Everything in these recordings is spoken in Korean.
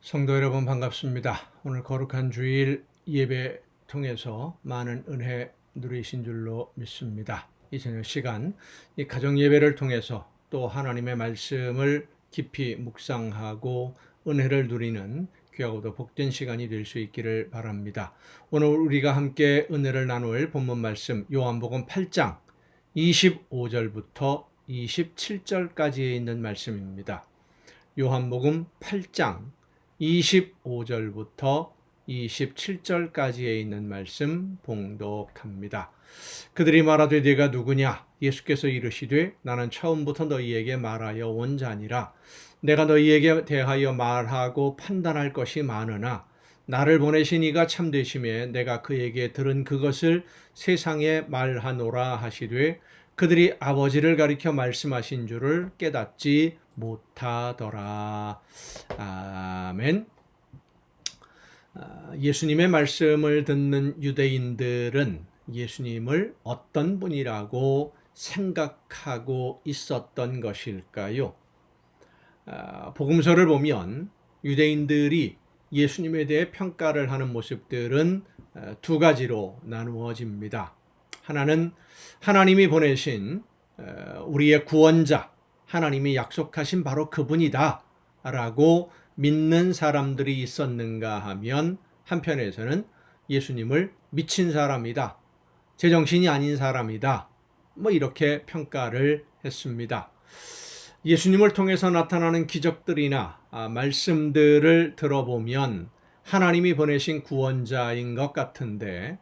성도 여러분 반갑습니다. 오늘 거룩한 주일 예배 통해서 많은 은혜 누리신 줄로 믿습니다. 이 저녁 시간 이 가정 예배를 통해서 또 하나님의 말씀을 깊이 묵상하고 은혜를 누리는 귀하고도 복된 시간이 될 수 있기를 바랍니다. 오늘 우리가 함께 은혜를 나눌 본문 말씀 요한복음 8장 25절부터 27절까지에 있는 말씀입니다. 요한복음 8장 25절부터 27절까지에 있는 말씀 봉독합니다. 그들이 말하되 네가 누구냐? 예수께서 이르시되 나는 처음부터 너희에게 말하여 온 자니라. 내가 너희에게 대하여 말하고 판단할 것이 많으나 나를 보내신 이가 참되심에 내가 그에게 들은 그것을 세상에 말하노라 하시되 그들이 아버지를 가리켜 말씀하신 줄을 깨닫지 못하더라. 아멘. 예수님의 말씀을 듣는 유대인들은 예수님을 어떤 분이라고 생각하고 있었던 것일까요? 복음서를 보면 유대인들이 예수님에 대해 평가를 하는 모습들은 두 가지로 나누어집니다. 하나는 하나님이 보내신 우리의 구원자, 하나님이 약속하신 바로 그분이다 라고 믿는 사람들이 있었는가 하면 한편에서는 예수님을 미친 사람이다, 제정신이 아닌 사람이다, 이렇게 평가를 했습니다. 예수님을 통해서 나타나는 기적들이나 말씀들을 들어보면 하나님이 보내신 구원자인 것 같은데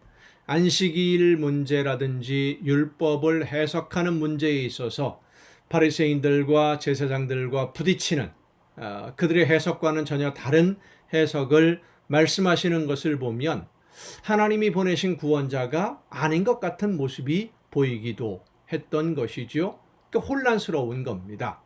안식일 문제라든지 율법을 해석하는 문제에 있어서 바리새인들과 제사장들과 부딪히는 그들의 해석과는 전혀 다른 해석을 말씀하시는 것을 보면 하나님이 보내신 구원자가 아닌 것 같은 모습이 보이기도 했던 것이죠. 혼란스러운 겁니다.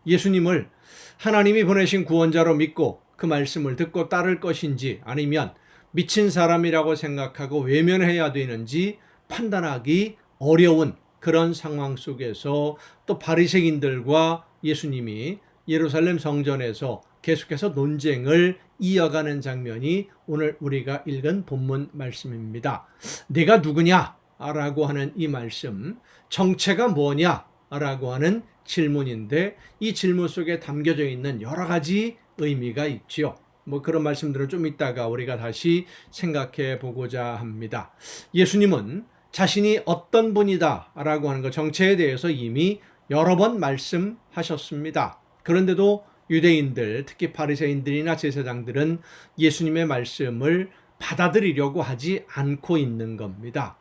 예수님을 하나님이 보내신 구원자로 믿고 그 말씀을 듣고 따를 것인지 아니면 미친 사람이라고 생각하고 외면해야 되는지 판단하기 어려운 그런 상황 속에서 또 바리새인들과 예수님이 예루살렘 성전에서 계속해서 논쟁을 이어가는 장면이 오늘 우리가 읽은 본문 말씀입니다. 네가 누구냐? 라고 하는 이 말씀, 정체가 뭐냐? 라고 하는 질문인데 이 질문 속에 담겨져 있는 여러 가지 의미가 있죠. 그런 말씀들은 좀 이따가 우리가 다시 생각해 보고자 합니다. 예수님은 자신이 어떤 분이다 라고 하는 것, 정체에 대해서 이미 여러 번 말씀하셨습니다. 그런데도 유대인들, 특히 바리새인들이나 제사장들은 예수님의 말씀을 받아들이려고 하지 않고 있는 겁니다.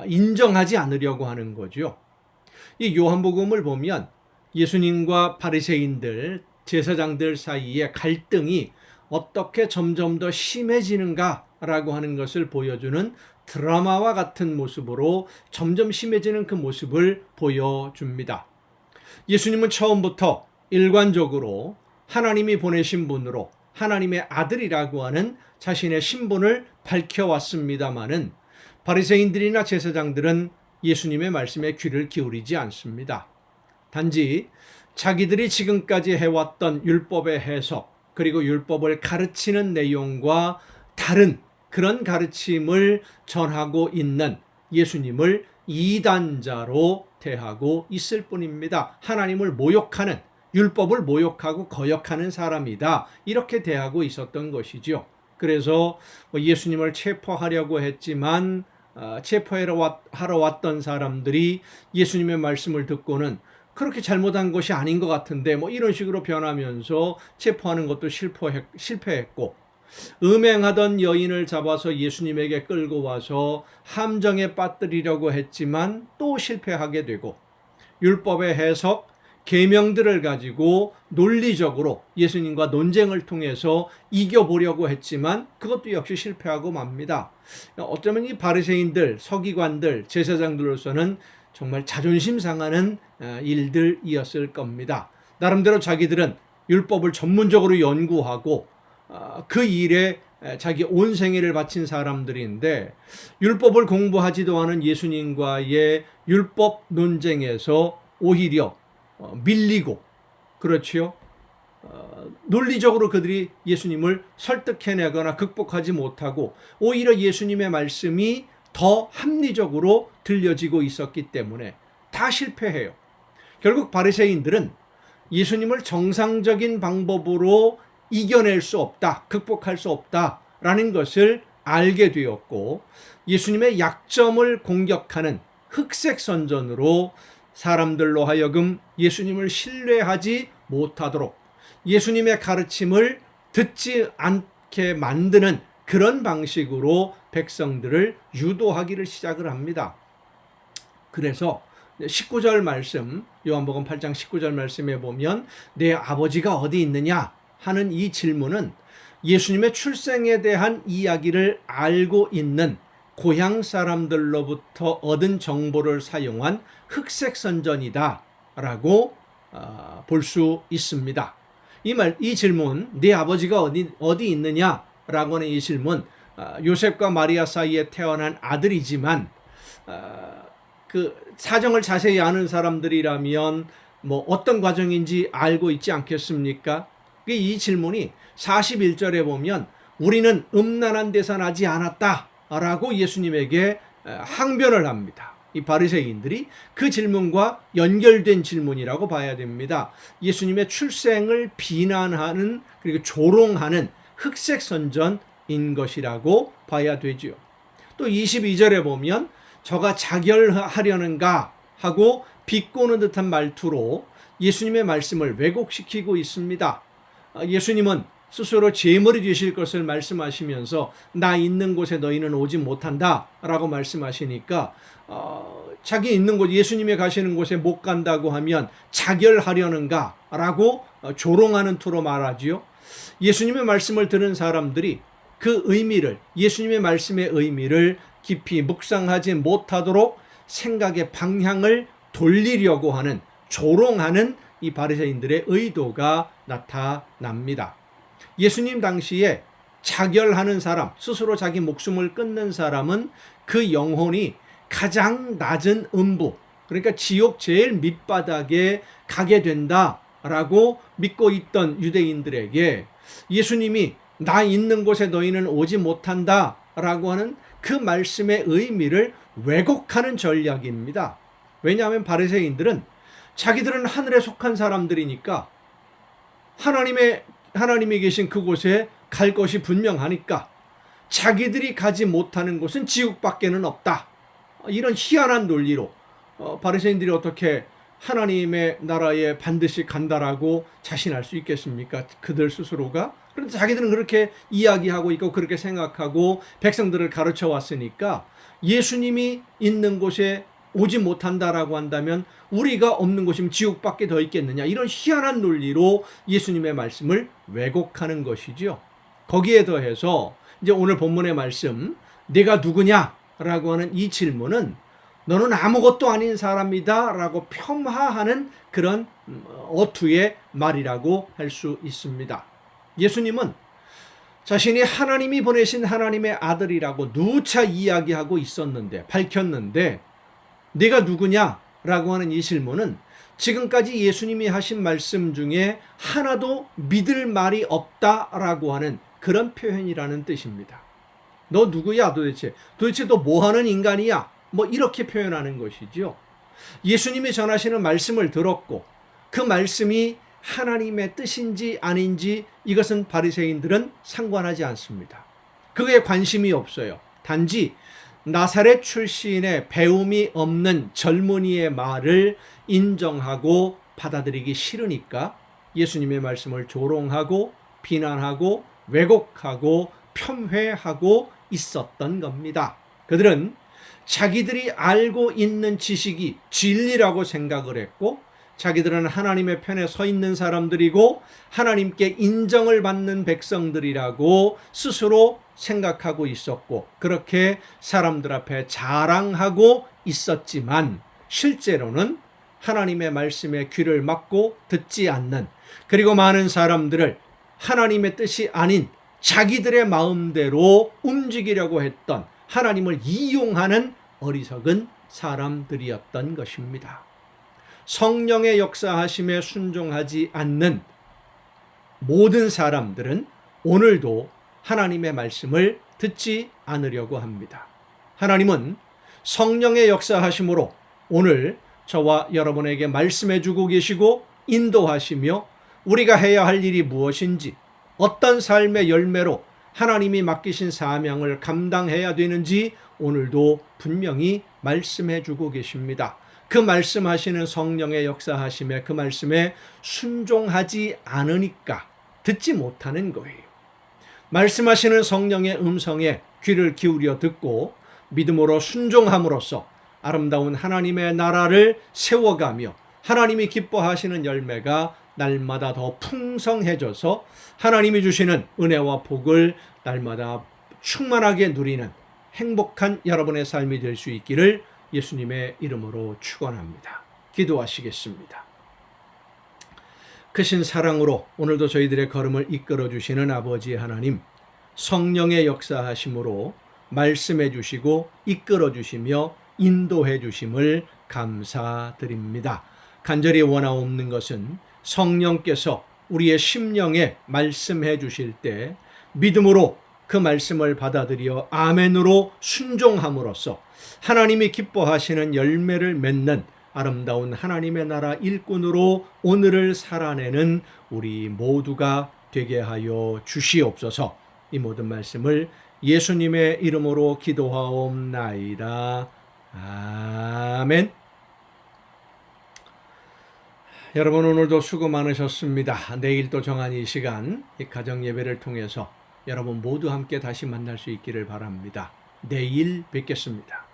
인정하지 않으려고 하는 거죠. 이 요한복음을 보면 예수님과 바리새인들, 제사장들 사이의 갈등이 어떻게 점점 더 심해지는가라고 하는 것을 보여주는 드라마와 같은 모습으로 점점 심해지는 그 모습을 보여줍니다. 예수님은 처음부터 일관적으로 하나님이 보내신 분으로 하나님의 아들이라고 하는 자신의 신분을 밝혀왔습니다마는 바리새인들이나 제사장들은 예수님의 말씀에 귀를 기울이지 않습니다. 단지 자기들이 지금까지 해왔던 율법의 해석 그리고 율법을 가르치는 내용과 다른 그런 가르침을 전하고 있는 예수님을 이단자로 대하고 있을 뿐입니다. 하나님을 모욕하는, 율법을 모욕하고 거역하는 사람이다, 이렇게 대하고 있었던 것이죠. 그래서 예수님을 체포하려고 했지만 체포하러 왔던 사람들이 예수님의 말씀을 듣고는 그렇게 잘못한 것이 아닌 것 같은데 이런 식으로 변하면서 체포하는 것도 실패했고, 음행하던 여인을 잡아서 예수님에게 끌고 와서 함정에 빠뜨리려고 했지만 또 실패하게 되고, 율법의 해석, 계명들을 가지고 논리적으로 예수님과 논쟁을 통해서 이겨보려고 했지만 그것도 역시 실패하고 맙니다. 어쩌면 이 바리새인들, 서기관들, 제사장들로서는 정말 자존심 상하는 일들이었을 겁니다. 나름대로 자기들은 율법을 전문적으로 연구하고 그 일에 자기 온 생애를 바친 사람들인데 율법을 공부하지도 않은 예수님과의 율법 논쟁에서 오히려 밀리고, 그렇지요? 논리적으로 그들이 예수님을 설득해내거나 극복하지 못하고 오히려 예수님의 말씀이 더 합리적으로 들려지고 있었기 때문에 다 실패해요. 결국 바리새인들은 예수님을 정상적인 방법으로 이겨낼 수 없다, 극복할 수 없다라는 것을 알게 되었고 예수님의 약점을 공격하는 흑색 선전으로 사람들로 하여금 예수님을 신뢰하지 못하도록 예수님의 가르침을 듣지 않게 만드는 그런 방식으로 백성들을 유도하기를 시작을 합니다. 그래서 19절 말씀, 요한복음 8장 19절 말씀에 보면 내 아버지가 어디 있느냐 하는 이 질문은 예수님의 출생에 대한 이야기를 알고 있는 고향 사람들로부터 얻은 정보를 사용한 흑색 선전이다 라고 볼 수 있습니다. 이 질문, 네 아버지가 어디 있느냐 라고 하는 이 질문, 요셉과 마리아 사이에 태어난 아들이지만 그 사정을 자세히 아는 사람들이라면 뭐 어떤 과정인지 알고 있지 않겠습니까? 이 질문이 41절에 보면 우리는 음란한 데서 나지 않았다 라고 예수님에게 항변을 합니다. 이 바리새인들이 그 질문과 연결된 질문이라고 봐야 됩니다. 예수님의 출생을 비난하는 그리고 조롱하는 흑색 선전인 것이라고 봐야 되지요. 또 22절에 보면 저가 자결하려는가 하고 비꼬는 듯한 말투로 예수님의 말씀을 왜곡시키고 있습니다. 예수님은 스스로 제물이 되실 것을 말씀하시면서 나 있는 곳에 너희는 오지 못한다 라고 말씀하시니까 자기 있는 곳, 예수님이 가시는 곳에 못 간다고 하면 자결하려는가 라고 조롱하는 투로 말하지요. 예수님의 말씀을 들은 사람들이 그 의미를, 예수님의 말씀의 의미를 깊이 묵상하지 못하도록 생각의 방향을 돌리려고 하는, 조롱하는 이 바리새인들의 의도가 나타납니다. 예수님 당시에 자결하는 사람, 스스로 자기 목숨을 끊는 사람은 그 영혼이 가장 낮은 음부, 그러니까 지옥 제일 밑바닥에 가게 된다라고 믿고 있던 유대인들에게 예수님이 나 있는 곳에 너희는 오지 못한다라고 하는 그 말씀의 의미를 왜곡하는 전략입니다. 왜냐하면 바리새인들은 자기들은 하늘에 속한 사람들이니까 하나님이 계신 그곳에 갈 것이 분명하니까 자기들이 가지 못하는 곳은 지옥밖에는 없다. 이런 희한한 논리로 바리새인들이 어떻게 하나님의 나라에 반드시 간다라고 자신할 수 있겠습니까? 그들 스스로가. 그런데 자기들은 그렇게 이야기하고 있고 그렇게 생각하고 백성들을 가르쳐 왔으니까 예수님이 있는 곳에 오지 못한다라고 한다면 우리가 없는 곳이면 지옥밖에 더 있겠느냐, 이런 희한한 논리로 예수님의 말씀을 왜곡하는 것이죠. 거기에 더해서 이제 오늘 본문의 말씀, 내가 누구냐라고 하는 이 질문은 너는 아무것도 아닌 사람이다 라고 폄하하는 그런 어투의 말이라고 할 수 있습니다. 예수님은 자신이 하나님이 보내신 하나님의 아들이라고 누차 이야기하고 있었는데, 밝혔는데 네가 누구냐라고 하는 이 질문은 지금까지 예수님이 하신 말씀 중에 하나도 믿을 말이 없다라고 하는 그런 표현이라는 뜻입니다. 너 누구야 도대체 너 뭐하는 인간이야? 뭐 이렇게 표현하는 것이죠. 예수님이 전하시는 말씀을 들었고 그 말씀이 하나님의 뜻인지 아닌지 이것은 바리새인들은 상관하지 않습니다. 그거에 관심이 없어요. 단지 나사렛 출신의 배움이 없는 젊은이의 말을 인정하고 받아들이기 싫으니까 예수님의 말씀을 조롱하고 비난하고 왜곡하고 폄훼하고 있었던 겁니다. 그들은 자기들이 알고 있는 지식이 진리라고 생각을 했고 자기들은 하나님의 편에 서 있는 사람들이고 하나님께 인정을 받는 백성들이라고 스스로 생각하고 있었고 그렇게 사람들 앞에 자랑하고 있었지만 실제로는 하나님의 말씀에 귀를 막고 듣지 않는, 그리고 많은 사람들을 하나님의 뜻이 아닌 자기들의 마음대로 움직이려고 했던, 하나님을 이용하는 어리석은 사람들이었던 것입니다. 성령의 역사하심에 순종하지 않는 모든 사람들은 오늘도 하나님의 말씀을 듣지 않으려고 합니다. 하나님은 성령의 역사하심으로 오늘 저와 여러분에게 말씀해 주고 계시고 인도하시며 우리가 해야 할 일이 무엇인지, 어떤 삶의 열매로 하나님이 맡기신 사명을 감당해야 되는지 오늘도 분명히 말씀해 주고 계십니다. 그 말씀하시는 성령의 역사하심에 그 말씀에 순종하지 않으니까 듣지 못하는 거예요. 말씀하시는 성령의 음성에 귀를 기울여 듣고 믿음으로 순종함으로써 아름다운 하나님의 나라를 세워가며 하나님이 기뻐하시는 열매가 날마다 더 풍성해져서 하나님이 주시는 은혜와 복을 날마다 충만하게 누리는 행복한 여러분의 삶이 될 수 있기를 예수님의 이름으로 축원합니다. 기도하시겠습니다. 크신 사랑으로 오늘도 저희들의 걸음을 이끌어 주시는 아버지 하나님, 성령의 역사하심으로 말씀해 주시고 이끌어 주시며 인도해 주심을 감사드립니다. 간절히 원하옵는 것은 성령께서 우리의 심령에 말씀해 주실 때 믿음으로 그 말씀을 받아들여 아멘으로 순종함으로써 하나님이 기뻐하시는 열매를 맺는 아름다운 하나님의 나라 일꾼으로 오늘을 살아내는 우리 모두가 되게 하여 주시옵소서. 이 모든 말씀을 예수님의 이름으로 기도하옵나이다. 아멘. 여러분, 오늘도 수고 많으셨습니다. 내일 또 정한 이 시간, 이 가정 예배를 통해서 여러분 모두 함께 다시 만날 수 있기를 바랍니다. 내일 뵙겠습니다.